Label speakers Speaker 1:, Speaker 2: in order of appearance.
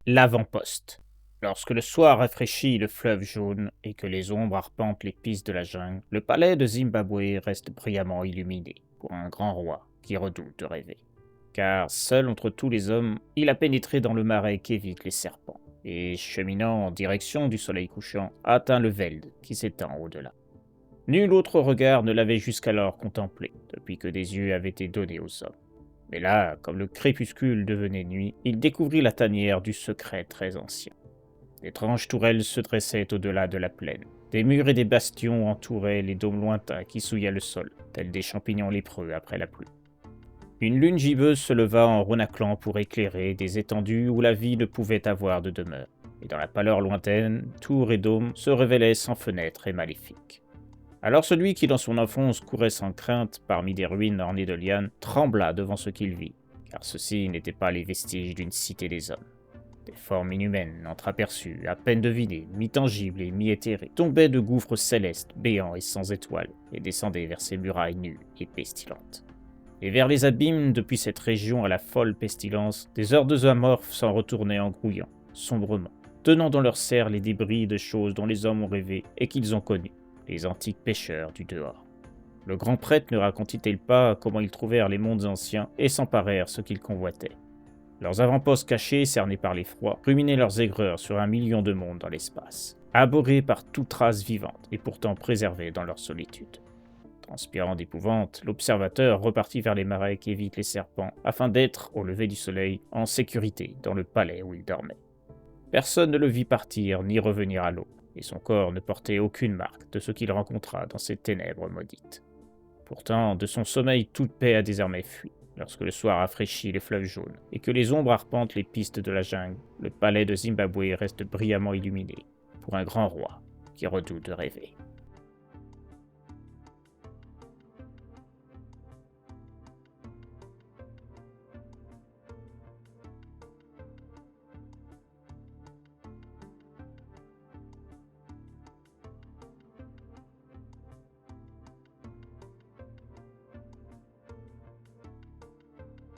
Speaker 1: L'avant-poste. Lorsque le soir rafraîchit le fleuve jaune et que les ombres arpentent les pistes de la jungle, le palais de Zimbabwe reste brillamment illuminé pour un grand roi qui redoute de rêver. Car seul entre tous les hommes, il a pénétré dans le marais qu'évitent les serpents, et cheminant en direction du soleil couchant, atteint le Veld qui s'étend au-delà. Nul autre regard ne l'avait jusqu'alors contemplé, depuis que des yeux avaient été donnés aux hommes. Mais là, comme le crépuscule devenait nuit, il découvrit la tanière du secret très ancien. D'étranges tourelles se dressaient au-delà de la plaine. Des murs et des bastions entouraient les dômes lointains qui souillaient le sol, tels des champignons lépreux après la pluie. Une lune gibbeuse se leva en renaclant pour éclairer des étendues où la vie ne pouvait avoir de demeure. Et dans la pâleur lointaine, tours et dômes se révélaient sans fenêtres et maléfiques. Alors celui qui dans son enfance courait sans crainte parmi des ruines ornées de lianes trembla devant ce qu'il vit, car ceci n'étaient pas les vestiges d'une cité des hommes. Des formes inhumaines, entreaperçues, à peine devinées, mi-tangibles et mi-éthérées, tombaient de gouffres célestes, béants et sans étoiles, et descendaient vers ces murailles nues et pestilentes. Et vers les abîmes, depuis cette région à la folle pestilence, des hordes amorphes s'en retournaient en grouillant, sombrement, tenant dans leurs serres les débris de choses dont les hommes ont rêvé et qu'ils ont connues, les antiques pêcheurs du dehors. Le grand prêtre ne racontait-il pas comment ils trouvèrent les mondes anciens et s'emparèrent ce qu'ils convoitaient? Leurs avant-postes cachés, cernés par l'effroi, ruminaient leurs aigreurs sur 1 million de mondes dans l'espace, abhorrés par toute trace vivante et pourtant préservés dans leur solitude. Transpirant d'épouvante, l'observateur repartit vers les marais qui évitent les serpents, afin d'être, au lever du soleil, en sécurité dans le palais où il dormait. Personne ne le vit partir ni revenir à l'eau, et son corps ne portait aucune marque de ce qu'il rencontra dans ces ténèbres maudites. Pourtant, de son sommeil toute paix a désormais fui. Lorsque le soir rafraîchit les fleuves jaunes et que les ombres arpentent les pistes de la jungle, le palais de Zimbabwe reste brillamment illuminé pour un grand roi qui redoute de rêver.